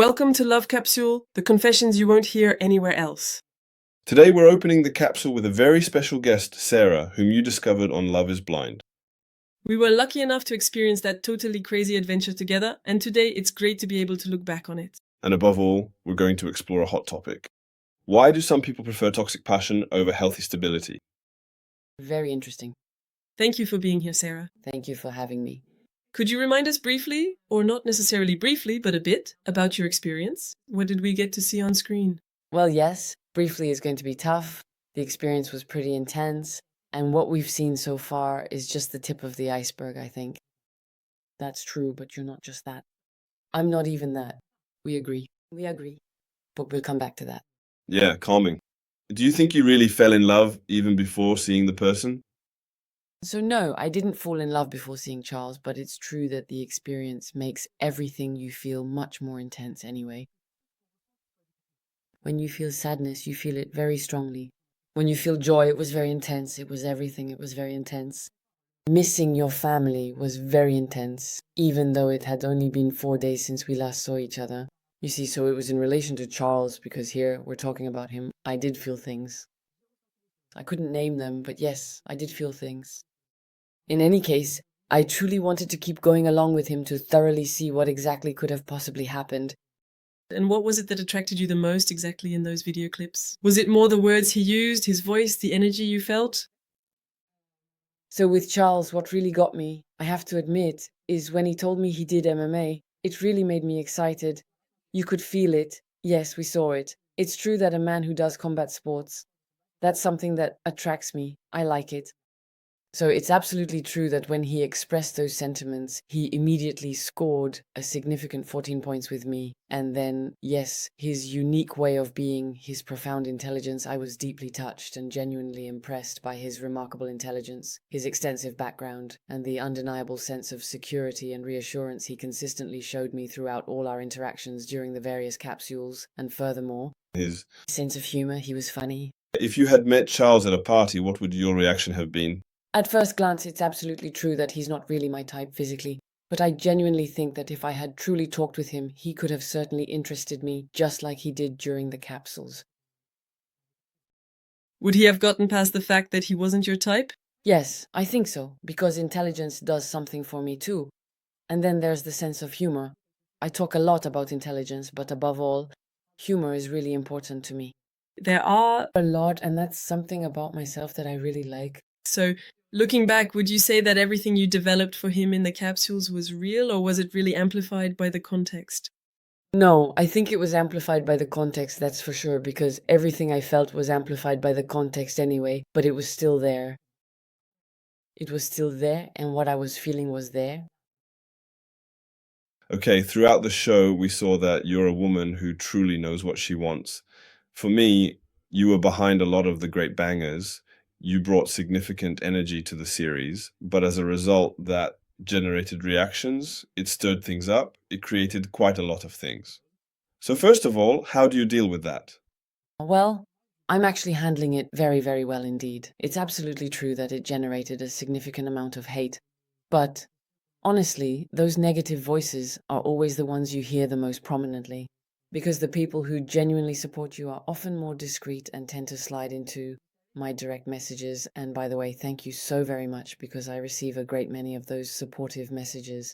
Welcome to Love Capsule, the confessions you won't hear anywhere else. Today we're opening the capsule with a very special guest, Sarah, whom you discovered on Love is Blind. We were lucky enough to experience that totally crazy adventure together, and today it's great to be able to look back on it. And above all, we're going to explore a hot topic. Why do some people prefer toxic passion over healthy stability? Very interesting. Thank you for being here, Sarah. Thank you for having me. Could you remind us briefly, or not necessarily briefly, but a bit, about your experience? What did we get to see on screen? Well, yes, briefly is going to be tough. The experience was pretty intense, and what we've seen so far is just the tip of the iceberg, I think. That's true, but you're not just that. I'm not even that. We agree. We agree. But we'll come back to that. Yeah, calming. Do you think you really fell in love even before seeing the person? So no, I didn't fall in love before seeing Charles, but it's true that the experience makes everything you feel much more intense anyway. When you feel sadness, you feel it very strongly. When you feel joy, it was very intense. It was everything. It was very intense. Missing your family was very intense, even though it had only been 4 days since we last saw each other. You see, so it was in relation to Charles, because here we're talking about him. I did feel things. I couldn't name them, but yes, I did feel things. In any case, I truly wanted to keep going along with him to thoroughly see what exactly could have possibly happened. And what was it that attracted you the most exactly in those video clips? Was it more the words he used, his voice, the energy you felt? So with Charles, what really got me, I have to admit, is when he told me he did MMA. It really made me excited. You could feel it. Yes, we saw it. It's true that a man who does combat sports, that's something that attracts me. I like it. So it's absolutely true that when he expressed those sentiments, he immediately scored a significant 14 points with me. And then, yes, his unique way of being, his profound intelligence, I was deeply touched and genuinely impressed by his remarkable intelligence, his extensive background, and the undeniable sense of security and reassurance he consistently showed me throughout all our interactions during the various capsules. And furthermore, His sense of humor, he was funny. If you had met Charles at a party, what would your reaction have been? At first glance, it's absolutely true that he's not really my type physically, but I genuinely think that if I had truly talked with him, he could have certainly interested me, just like he did during the capsules. Would he have gotten past the fact that he wasn't your type? Yes, I think so, because intelligence does something for me too. And then there's the sense of humor. I talk a lot about intelligence, but above all, humor is really important to me. There are A lot, and that's something about myself that I really like. So, looking back, would you say that everything you developed for him in the capsules was real, or was it really amplified by the context? No, I think it was amplified by the context, that's for sure, because everything I felt was amplified by the context anyway, but it was still there. It was still there, and what I was feeling was there. Okay, throughout the show, we saw that you're a woman who truly knows what she wants. For me, you were behind a lot of the great bangers. You brought significant energy to the series, but as a result, that generated reactions, it stirred things up, it created quite a lot of things. So first of all, how do you deal with that? Well, I'm actually handling it very, very well indeed. It's absolutely true that it generated a significant amount of hate, but honestly, those negative voices are always the ones you hear the most prominently, because the people who genuinely support you are often more discreet and tend to slide into my direct messages. And by the way, thank you so very much, because I receive a great many of those supportive messages.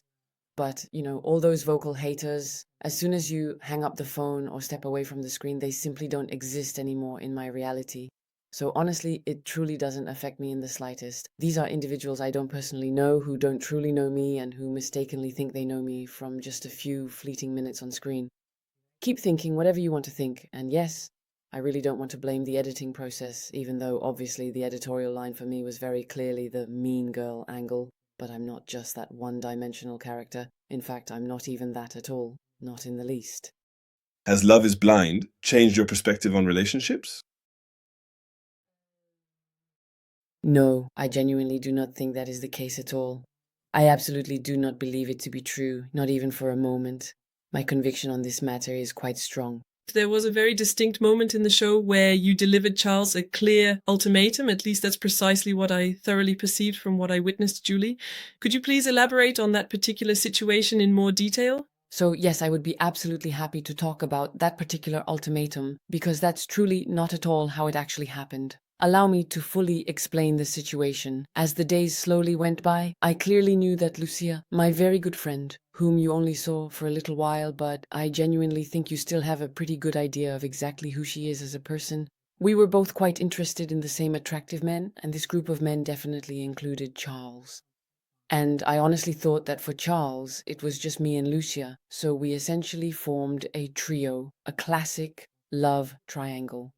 But, all those vocal haters, as soon as you hang up the phone or step away from the screen, they simply don't exist anymore in my reality. So honestly, it truly doesn't affect me in the slightest. These are individuals I don't personally know, who don't truly know me, and who mistakenly think they know me from just a few fleeting minutes on screen. Keep thinking whatever you want to think, and yes, I really don't want to blame the editing process, even though obviously the editorial line for me was very clearly the mean girl angle. But I'm not just that one-dimensional character. In fact, I'm not even that at all. Not in the least. Has Love is Blind changed your perspective on relationships? No, I genuinely do not think that is the case at all. I absolutely do not believe it to be true, not even for a moment. My conviction on this matter is quite strong. There was a very distinct moment in the show where you delivered Charles a clear ultimatum. At least that's precisely what I thoroughly perceived from what I witnessed, Julie. Could you please elaborate on that particular situation in more detail? So yes, I would be absolutely happy to talk about that particular ultimatum, because that's truly not at all how it actually happened. Allow me to fully explain the situation. As the days slowly went by, I clearly knew that Lucia, my very good friend, whom you only saw for a little while, but I genuinely think you still have a pretty good idea of exactly who she is as a person. We were both quite interested in the same attractive men, and this group of men definitely included Charles. And I honestly thought that for Charles, it was just me and Lucia, so we essentially formed a trio, a classic love triangle.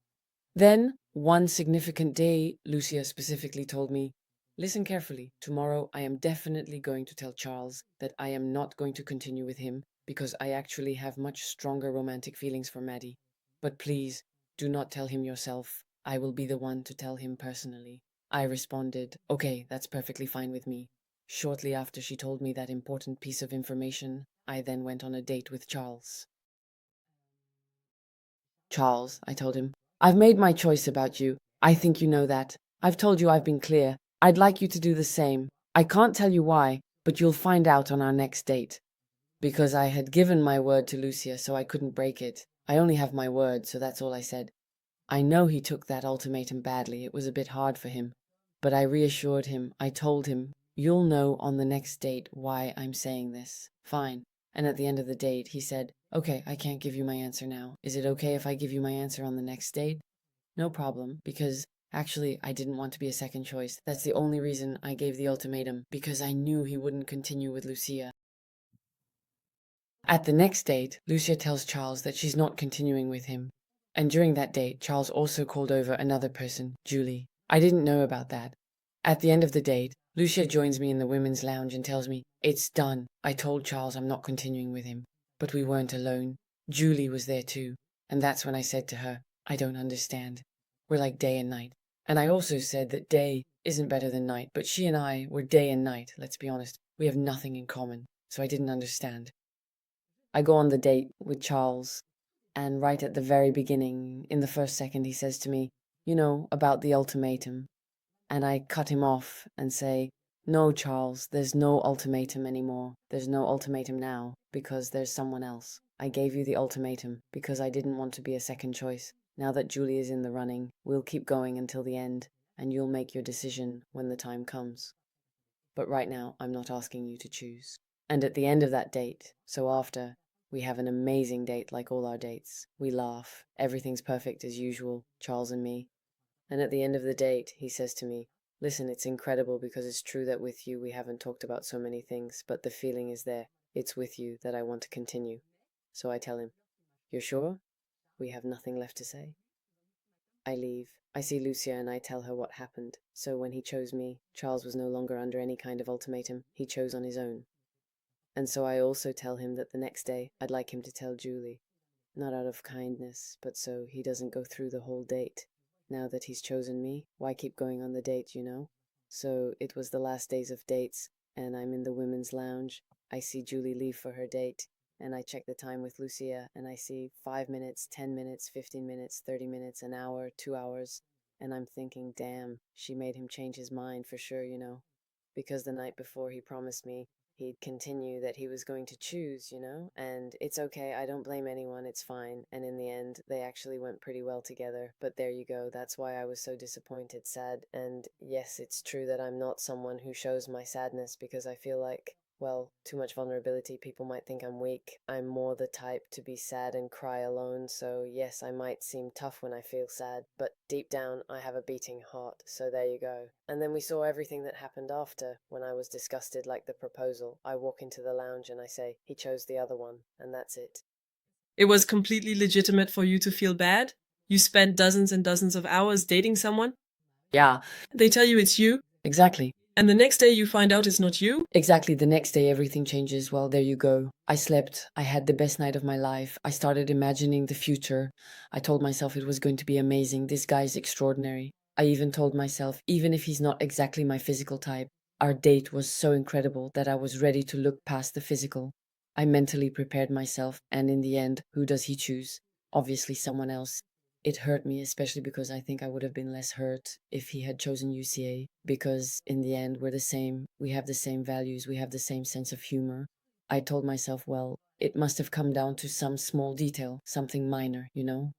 Then, one significant day, Lucia specifically told me, "Listen carefully, tomorrow I am definitely going to tell Charles that I am not going to continue with him because I actually have much stronger romantic feelings for Maddie. But please, do not tell him yourself. I will be the one to tell him personally." I responded, "Okay, that's perfectly fine with me." Shortly after she told me that important piece of information, I then went on a date with Charles. "Charles," I told him, "I've made my choice about you. I think you know that. I've told you I've been clear. I'd like you to do the same. I can't tell you why, but you'll find out on our next date." Because I had given my word to Lucia, so I couldn't break it. I only have my word, so that's all I said. I know he took that ultimatum badly. It was a bit hard for him. But I reassured him. I told him, "You'll know on the next date why I'm saying this." Fine. And at the end of the date, he said, "Okay, I can't give you my answer now. Is it okay if I give you my answer on the next date?" No problem, because actually I didn't want to be a second choice. That's the only reason I gave the ultimatum, because I knew he wouldn't continue with Lucia. At the next date, Lucia tells Charles that she's not continuing with him. And during that date, Charles also called over another person, Julie. I didn't know about that. At the end of the date, Lucia joins me in the women's lounge and tells me, "It's done. I told Charles I'm not continuing with him." But we weren't alone. Julie was there too. And that's when I said to her, "I don't understand. We're like day and night." And I also said that day isn't better than night, but she and I were day and night, let's be honest. We have nothing in common. So I didn't understand. I go on the date with Charles, and right at the very beginning, in the first second, he says to me, about the ultimatum. And I cut him off and say, "No, Charles, there's no ultimatum anymore. There's no ultimatum now, because there's someone else. I gave you the ultimatum because I didn't want to be a second choice. Now that Julie is in the running, we'll keep going until the end, and you'll make your decision when the time comes. But right now, I'm not asking you to choose." And at the end of that date, so after, we have an amazing date like all our dates. We laugh. Everything's perfect as usual, Charles and me. And at the end of the date, he says to me, "Listen, it's incredible because it's true that with you we haven't talked about so many things, but the feeling is there. It's with you that I want to continue." So I tell him, "You're sure? We have nothing left to say." I leave. I see Lucia and I tell her what happened. So when he chose me, Charles was no longer under any kind of ultimatum. He chose on his own. And so I also tell him that the next day I'd like him to tell Julie. Not out of kindness, but so he doesn't go through the whole date. Now that he's chosen me, why keep going on the date, you know? So it was the last days of dates, and I'm in the women's lounge. I see Julie leave for her date, and I check the time with Lucia, and I see 5 minutes, 10 minutes, 15 minutes, 30 minutes, an hour, 2 hours, and I'm thinking, damn, she made him change his mind for sure, because the night before he promised me he'd continue, that he was going to choose, and it's okay, I don't blame anyone, it's fine. And in the end, they actually went pretty well together. But there you go, that's why I was so disappointed, sad. And yes, it's true that I'm not someone who shows my sadness because I feel like, well, too much vulnerability, people might think I'm weak. I'm more the type to be sad and cry alone, so yes, I might seem tough when I feel sad, but deep down I have a beating heart, so there you go. And then we saw everything that happened after. When I was disgusted, like the proposal, I walk into the lounge and I say, "He chose the other one," and that's it. It was completely legitimate for you to feel bad? You spent dozens and dozens of hours dating someone? Yeah, They tell you it's you, exactly. and the next day you find out it's not you? Exactly, the next day everything changes. Well, there you go. I slept. I had the best night of my life. I started imagining the future. I told myself it was going to be amazing. This guy is extraordinary. I even told myself, even if he's not exactly my physical type, our date was so incredible that I was ready to look past the physical. I mentally prepared myself, and in the end, who does he choose? Obviously someone else. It hurt me, especially because I think I would have been less hurt if he had chosen UCA, because in the end, we're the same. We have the same values. We have the same sense of humor. I told myself, well, it must have come down to some small detail, something minor, you know?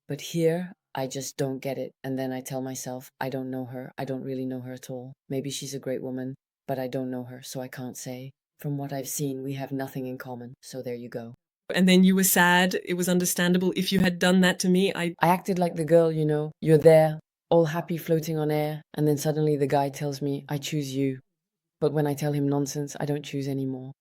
But here, I just don't get it. And then I tell myself, I don't know her. I don't really know her at all. Maybe she's a great woman, but I don't know her, so I can't say. From what I've seen, we have nothing in common. So there you go. And then you were sad. It was understandable. If you had done that to me, I acted like the girl, you know? You're there, all happy floating on air, and then suddenly the guy tells me, I choose you. But when I tell him nonsense, I don't choose anymore.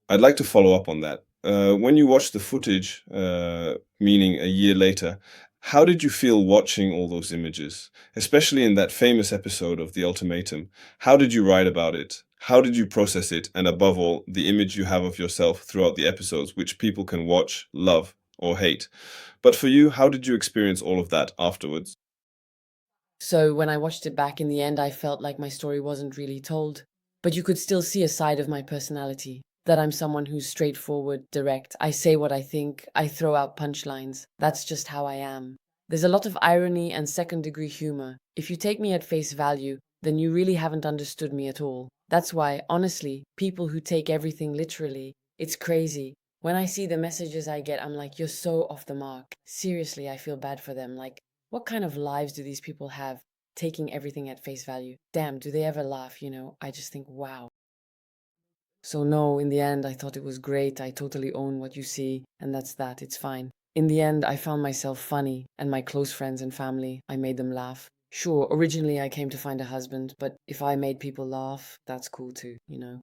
I'd like to follow up on that. When you watched the footage, meaning a year later, how did you feel watching all those images? Especially in that famous episode of The Ultimatum. How did you write about it? How did you process it? And above all, the image you have of yourself throughout the episodes, which people can watch, love, or hate. But for you, how did you experience all of that afterwards? So when I watched it back in the end, I felt like my story wasn't really told. But you could still see a side of my personality. That I'm someone who's straightforward, direct. I say what I think. I throw out punchlines. That's just how I am. There's a lot of irony and second-degree humor. If you take me at face value, then you really haven't understood me at all. That's why, honestly, people who take everything literally, it's crazy. When I see the messages I get, I'm like, you're so off the mark. Seriously, I feel bad for them. Like, what kind of lives do these people have, taking everything at face value? Damn, do they ever laugh, you know? I just think, wow. So no, in the end, I thought it was great. I totally own what you see, and that's that. It's fine. In the end, I found myself funny, and my close friends and family, I made them laugh. Sure, originally I came to find a husband, but if I made people laugh, that's cool too, you know?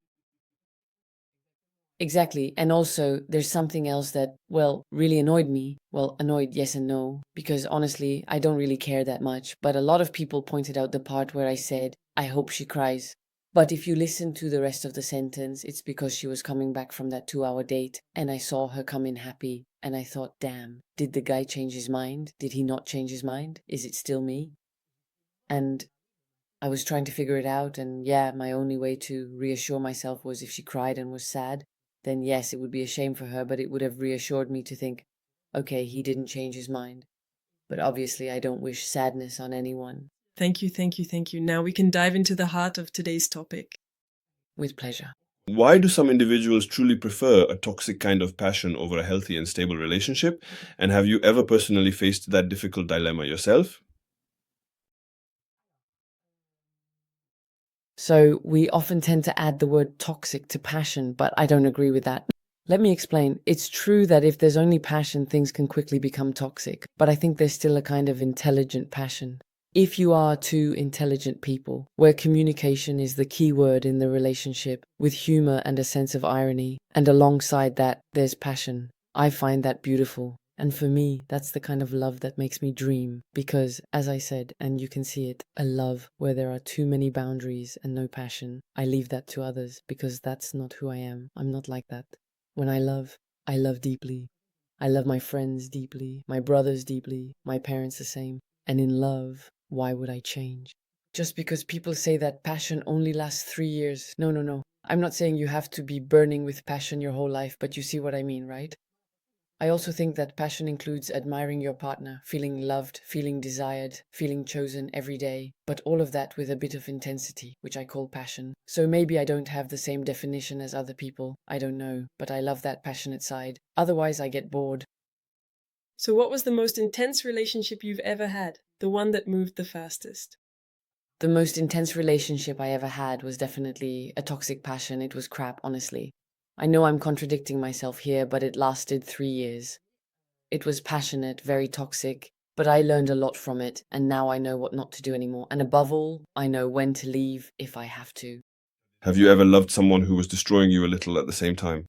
Exactly. And also, there's something else that, well, really annoyed me. Well, annoyed, yes and no, because honestly, I don't really care that much. But a lot of people pointed out the part where I said, I hope she cries. But if you listen to the rest of the sentence, it's because she was coming back from that 2-hour date, and I saw her come in happy, and I thought, damn, did the guy change his mind? Did he not change his mind? Is it still me? And I was trying to figure it out, and yeah, my only way to reassure myself was if she cried and was sad, then yes, it would be a shame for her, but it would have reassured me to think, okay, he didn't change his mind. But obviously, I don't wish sadness on anyone. thank you, thank you, thank you. Now we can dive into the heart of today's topic. With pleasure. Why do some individuals truly prefer a toxic kind of passion over a healthy and stable relationship? And have you ever personally faced that difficult dilemma yourself? So we often tend to add the word toxic to passion, but I don't agree with that. Let me explain. It's true that if there's only passion, things can quickly become toxic, but I think there's still a kind of intelligent passion. If you are two intelligent people, where communication is the key word in the relationship, with humor and a sense of irony, and alongside that, there's passion, I find that beautiful. And for me, that's the kind of love that makes me dream. Because, as I said, and you can see it, a love where there are too many boundaries and no passion, I leave that to others because that's not who I am. I'm not like that. When I love deeply. I love my friends deeply, my brothers deeply, my parents the same. And in love, why would I change? Just because people say that passion only lasts 3 years. No, no, no. I'm not saying you have to be burning with passion your whole life, but you see what I mean, right? I also think that passion includes admiring your partner, feeling loved, feeling desired, feeling chosen every day, but all of that with a bit of intensity, which I call passion. So maybe I don't have the same definition as other people, I don't know, but I love that passionate side. Otherwise I get bored. So what was the most intense relationship you've ever had? The one that moved the fastest? The most intense relationship I ever had was definitely a toxic passion. It was crap, honestly. I know I'm contradicting myself here, but it lasted 3 years. It was passionate, very toxic, but I learned a lot from it, and now I know what not to do anymore. And above all, I know when to leave if I have to. Have you ever loved someone who was destroying you a little at the same time?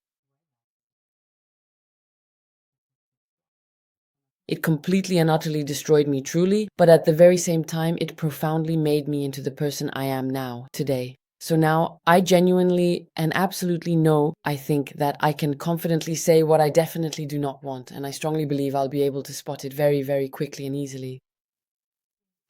It completely and utterly destroyed me truly, but at the very same time, it profoundly made me into the person I am now, today. So now I genuinely and absolutely know, I think, that I can confidently say what I definitely do not want, and I strongly believe I'll be able to spot it very, very quickly and easily.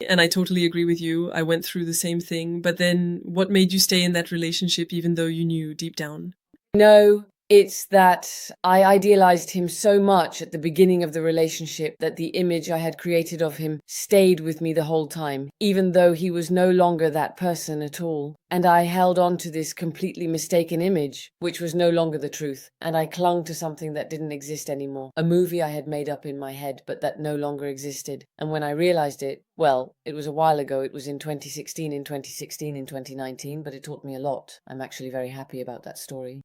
And I totally agree with you. I went through the same thing, but then what made you stay in that relationship even though you knew deep down? No, It's that I idealized him so much at the beginning of the relationship that the image I had created of him stayed with me the whole time, even though he was no longer that person at all. And I held on to this completely mistaken image, which was no longer the truth. And I clung to something that didn't exist anymore, a movie I had made up in my head, but that no longer existed. And when I realized it, well, it was a while ago. It was in 2016, in 2019, but it taught me a lot. I'm actually very happy about that story.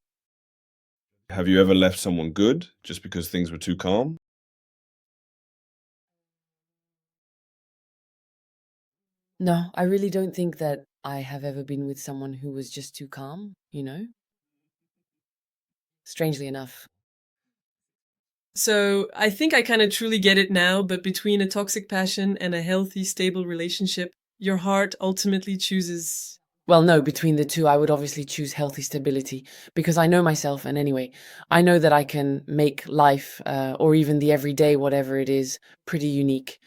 Have you ever left someone good just because things were too calm? No, I really don't think that I have ever been with someone who was just too calm, Strangely enough. So I think I kind of truly get it now, but between a toxic passion and a healthy, stable relationship, your heart ultimately chooses. Well, no, between the two, I would obviously choose healthy stability because I know myself. And anyway, I know that I can make life or even the everyday, whatever it is, pretty unique.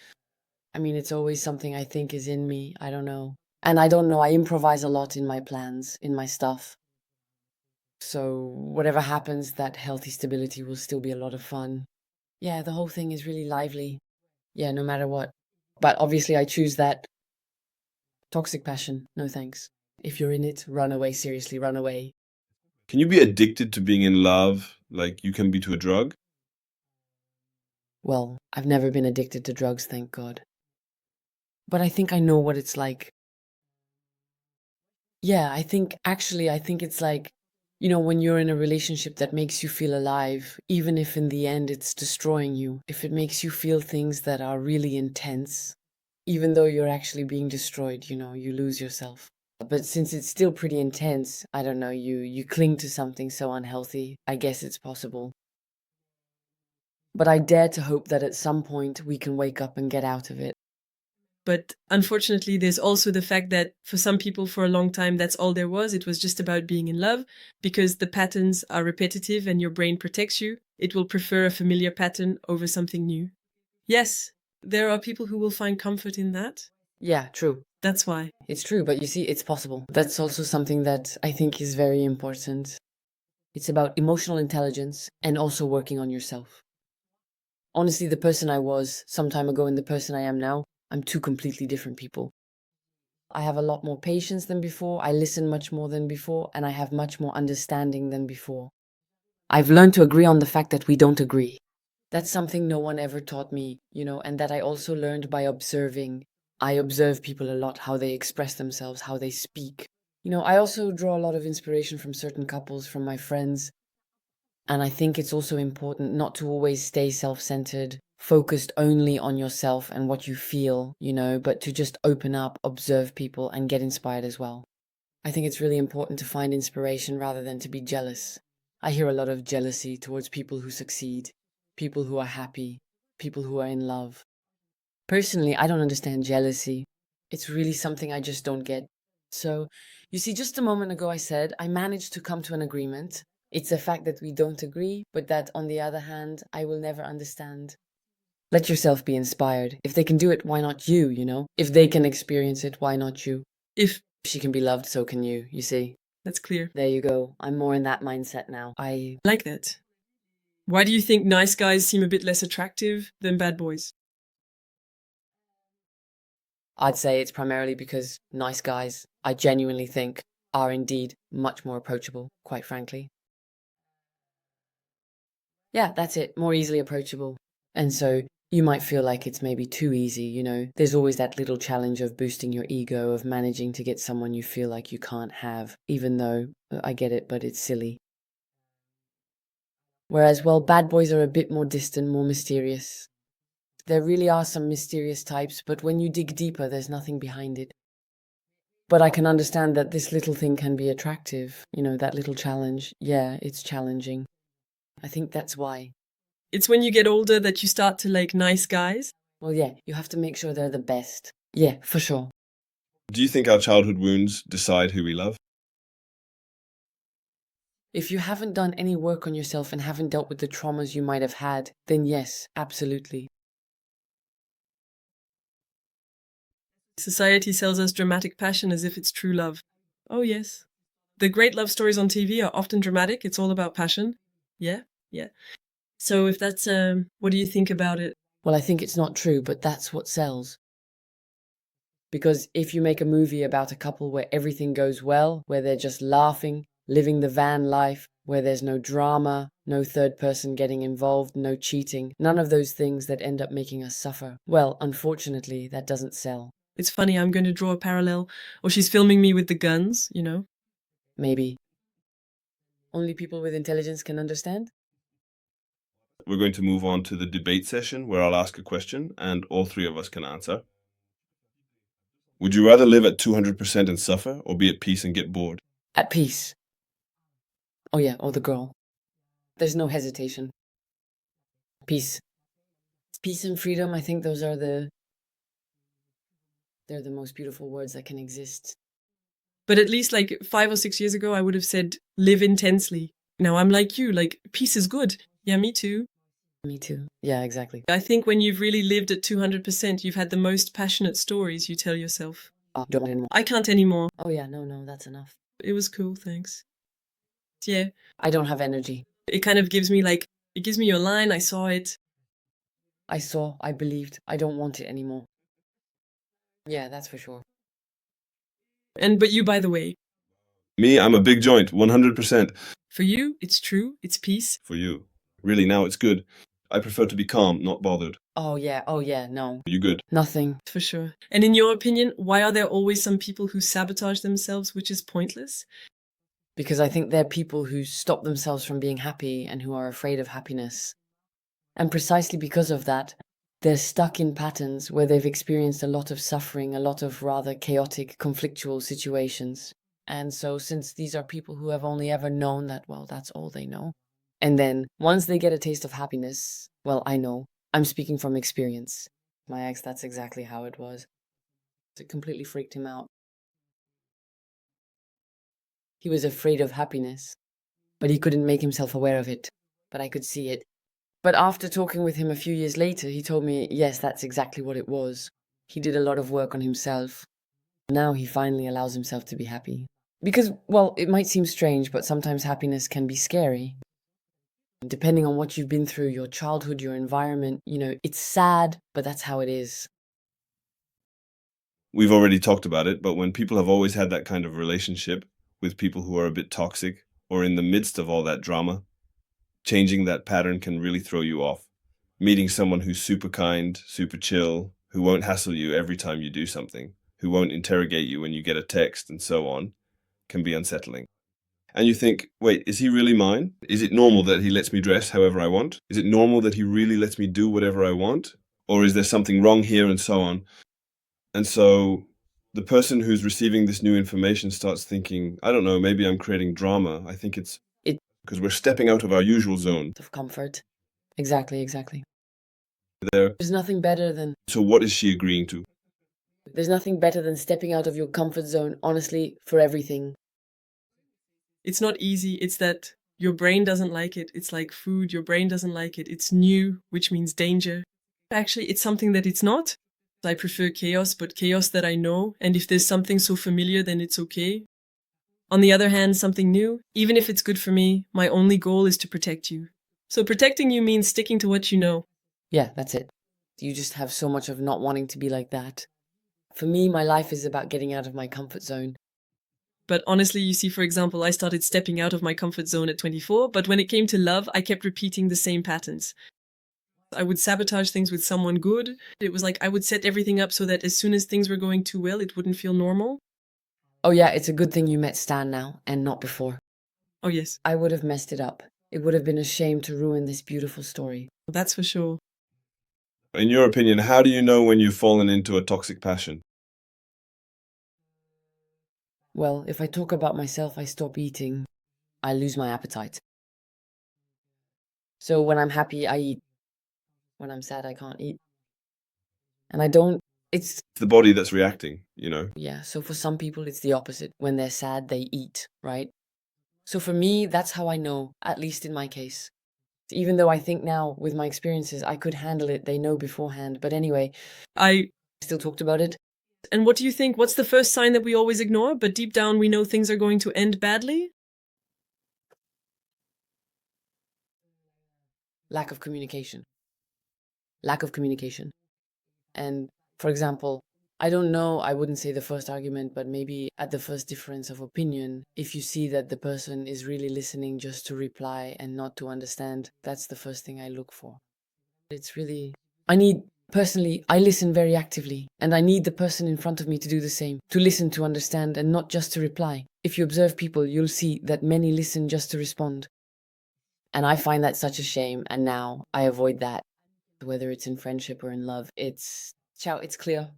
I mean, it's always something I think is in me. I don't know. And I don't know. I improvise a lot in my plans, in my stuff. So whatever happens, that healthy stability will still be a lot of fun. Yeah, the whole thing is really lively. Yeah, no matter what. But obviously, I choose that toxic passion. No thanks. If you're in it, run away. Seriously, run away. Can you be addicted to being in love like you can be to a drug? Well, I've never been addicted to drugs, thank God. But I think I know what it's like. Yeah, I think it's like, when you're in a relationship that makes you feel alive, even if in the end it's destroying you, if it makes you feel things that are really intense, even though you're actually being destroyed, you lose yourself. But since it's still pretty intense, I don't know, you cling to something so unhealthy. I guess it's possible. But I dare to hope that at some point we can wake up and get out of it. But unfortunately, there's also the fact that for some people, for a long time, that's all there was. It was just about being in love because the patterns are repetitive and your brain protects you. It will prefer a familiar pattern over something new. Yes, there are people who will find comfort in that. Yeah, true. That's why. It's true, but you see, it's possible. That's also something that I think is very important. It's about emotional intelligence and also working on yourself. Honestly, the person I was some time ago and the person I am now, I'm two completely different people. I have a lot more patience than before, I listen much more than before, and I have much more understanding than before. I've learned to agree on the fact that we don't agree. That's something no one ever taught me, and that I also learned by observing. I observe people a lot, how they express themselves, how they speak. I also draw a lot of inspiration from certain couples, from my friends. And I think it's also important not to always stay self-centered, focused only on yourself and what you feel, but to just open up, observe people, and get inspired as well. I think it's really important to find inspiration rather than to be jealous. I hear a lot of jealousy towards people who succeed, people who are happy, people who are in love. Personally, I don't understand jealousy. It's really something I just don't get. So, you see, just a moment ago I said I managed to come to an agreement. It's a fact that we don't agree, but that on the other hand, I will never understand. Let yourself be inspired. If they can do it, why not you? If they can experience it, why not you? If She can be loved, so can you see? that's clear. There you go. I'm more in that mindset now. I Like that. Why do you think nice guys seem a bit less attractive than bad boys? I'd say it's primarily because nice guys, I genuinely think, are indeed much more approachable, quite frankly. Yeah, that's it, more easily approachable. And so you might feel like it's maybe too easy, There's always that little challenge of boosting your ego, of managing to get someone you feel like you can't have, even though I get it, but it's silly. Whereas, well, bad boys are a bit more distant, more mysterious. There really are some mysterious types, but when you dig deeper, there's nothing behind it. But I can understand that this little thing can be attractive, that little challenge. Yeah, it's challenging. I think that's why. It's when you get older that you start to like nice guys. Well, yeah, you have to make sure they're the best. Yeah, for sure. Do you think our childhood wounds decide who we love? If you haven't done any work on yourself and haven't dealt with the traumas you might have had, then yes, absolutely. Society sells us dramatic passion as if it's true love. Oh, yes. The great love stories on TV are often dramatic, it's all about passion. Yeah, yeah. So if that's, what do you think about it? Well, I think it's not true, but that's what sells. Because if you make a movie about a couple where everything goes well, where they're just laughing, living the van life, where there's no drama, no third person getting involved, no cheating, none of those things that end up making us suffer, well, unfortunately, that doesn't sell. It's funny, I'm going to draw a parallel. Or she's filming me with the guns, you know? Maybe. Only people with intelligence can understand? We're going to move on to the debate session where I'll ask a question and all three of us can answer. Would you rather live at 200% and suffer or be at peace and get bored? At peace. Oh yeah, or the girl. There's no hesitation. Peace. Peace and freedom, I think those are they're the most beautiful words that can exist. But at least like 5 or 6 years ago, I would have said live intensely. Now I'm like you, like peace is good. Yeah, me too. Me too. Yeah, exactly. I think when you've really lived at 200%, you've had the most passionate stories you tell yourself. Don't want anymore. I can't anymore. Oh yeah, no, that's enough. It was cool, thanks. Yeah, I don't have energy. it kind of gives me like, it gives me your line, I saw it. I saw, I believed, I don't want it anymore. Yeah, that's for sure. But you, by the way, Me, I'm a big joint, 100%. for you, it's true, it's peace. For you. Really, now it's good. I prefer to be calm, not bothered. Oh yeah, no. You good? Nothing. For sure. And in your opinion, why are there always some people who sabotage themselves, which is pointless? Because I think they're people who stop themselves from being happy and who are afraid of happiness. And precisely because of that, they're stuck in patterns where they've experienced a lot of suffering, a lot of rather chaotic, conflictual situations. And so, since these are people who have only ever known that, well, that's all they know. And then, once they get a taste of happiness, well, I know, I'm speaking from experience. My ex, that's exactly how it was. It completely freaked him out. He was afraid of happiness, but he couldn't make himself aware of it. But I could see it. But after talking with him a few years later, he told me, yes, that's exactly what it was. He did a lot of work on himself. Now he finally allows himself to be happy. Because, well, it might seem strange, but sometimes happiness can be scary. Depending on what you've been through, your childhood, your environment, it's sad, but that's how it is. We've already talked about it, but when people have always had that kind of relationship with people who are a bit toxic or in the midst of all that drama, changing that pattern can really throw you off. Meeting someone who's super kind, super chill, who won't hassle you every time you do something, who won't interrogate you when you get a text and so on, can be unsettling. And you think, wait, is he really mine? Is it normal that he lets me dress however I want? Is it normal that he really lets me do whatever I want? Or is there something wrong here and so on? And so the person who's receiving this new information starts thinking, I don't know, maybe I'm creating drama. I think it's because we're stepping out of our usual zone. Of comfort. Exactly. There. There's nothing better than... So what is she agreeing to? There's nothing better than stepping out of your comfort zone, honestly, for everything. It's not easy. It's that your brain doesn't like it. It's like food. Your brain doesn't like it. It's new, which means danger. Actually, it's something that it's not. I prefer chaos, but chaos that I know. And if there's something so familiar, then it's okay. On the other hand, something new, even if it's good for me, my only goal is to protect you. So protecting you means sticking to what you know. Yeah, that's it. You just have so much of not wanting to be like that. For me, my life is about getting out of my comfort zone. But honestly, you see, for example, I started stepping out of my comfort zone at 24, but when it came to love, I kept repeating the same patterns. I would sabotage things with someone good. It was like I would set everything up so that as soon as things were going too well, it wouldn't feel normal. Oh yeah, it's a good thing you met Stan now, and not before. Oh yes. I would have messed it up. It would have been a shame to ruin this beautiful story. That's for sure. In your opinion, how do you know when you've fallen into a toxic passion? Well, if I talk about myself, I stop eating. I lose my appetite. So when I'm happy, I eat. When I'm sad, I can't eat. And I don't... It's the body that's reacting, Yeah, so for some people, it's the opposite. When they're sad, they eat, right? So for me, that's how I know, at least in my case. Even though I think now, with my experiences, I could handle it, they know beforehand. But anyway, I still talked about it. And what do you think? What's the first sign that we always ignore, but deep down we know things are going to end badly? lack of communication. Lack of communication. And for example, I don't know, I wouldn't say the first argument, but maybe at the first difference of opinion, if you see that the person is really listening just to reply and not to understand, that's the first thing I look for. It's really, personally, I listen very actively, and I need the person in front of me to do the same, to listen, to understand, and not just to reply. If you observe people, you'll see that many listen just to respond. And I find that such a shame, and now I avoid that. Whether it's in friendship or in love, it's clear.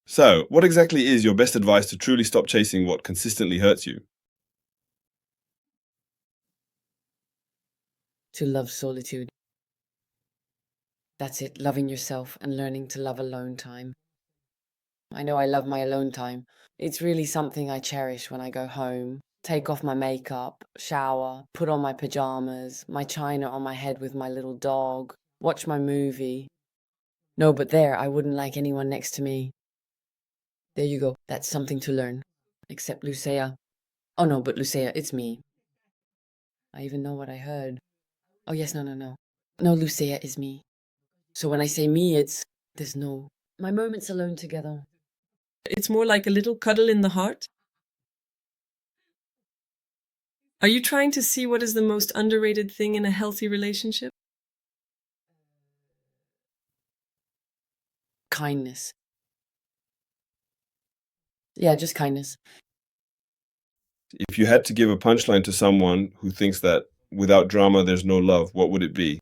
So, what exactly is your best advice to truly stop chasing what consistently hurts you? To love solitude. That's it, loving yourself and learning to love alone time. I know I love my alone time. It's really something I cherish when I go home, take off my makeup, shower, put on my pajamas, my china on my head with my little dog, watch my movie. No, but there, I wouldn't like anyone next to me. There you go. That's something to learn. Except Lucia. Oh no, but Lucia, it's me. I even know what I heard. Oh yes, no. No, Lucia is me. So when I say me, there's no, my moments alone together. It's more like a little cuddle in the heart. Are you trying to see what is the most underrated thing in a healthy relationship? Kindness. Yeah, just kindness. If you had to give a punchline to someone who thinks that without drama there's no love, what would it be?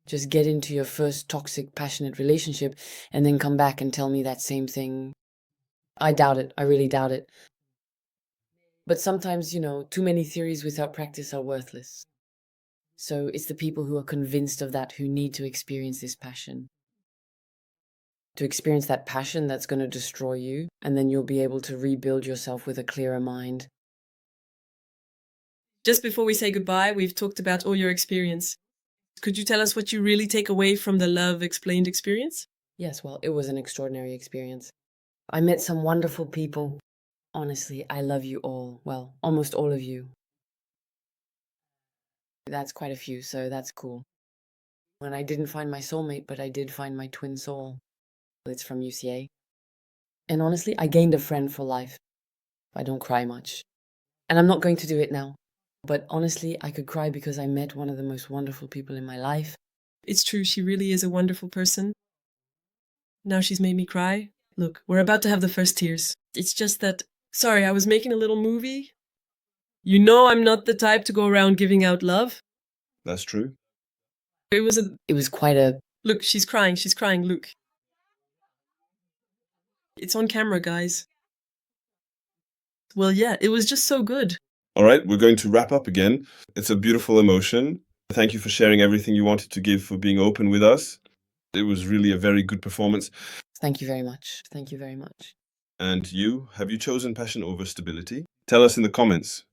Just get into your first toxic, passionate relationship and then come back and tell me that same thing. I doubt it. I really doubt it. But sometimes, too many theories without practice are worthless. So it's the people who are convinced of that who need to experience this passion. To experience that passion that's going to destroy you, and then you'll be able to rebuild yourself with a clearer mind. Just before we say goodbye, we've talked about all your experience. Could you tell us what you really take away from the Love Explained experience? Yes, well, it was an extraordinary experience. I met some wonderful people. Honestly, I love you all. Well, almost all of you. That's quite a few, so that's cool. And I didn't find my soulmate, but I did find my twin soul. It's from UCA. And honestly, I gained a friend for life. I don't cry much. And I'm not going to do it now. But honestly, I could cry because I met one of the most wonderful people in my life. It's true, she really is a wonderful person. Now she's made me cry. Look, we're about to have the first tears. It's just that, sorry, I was making a little movie. You know I'm not the type to go around giving out love. That's true. It was quite a... Look, she's crying, look. It's on camera, guys. Well, yeah, it was just so good. All right, we're going to wrap up again. It's a beautiful emotion. Thank you for sharing everything you wanted to give, for being open with us. It was really a very good performance. Thank you very much. Thank you very much. And you, have you chosen passion over stability? Tell us in the comments.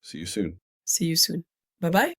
See you soon. See you soon. Bye-bye.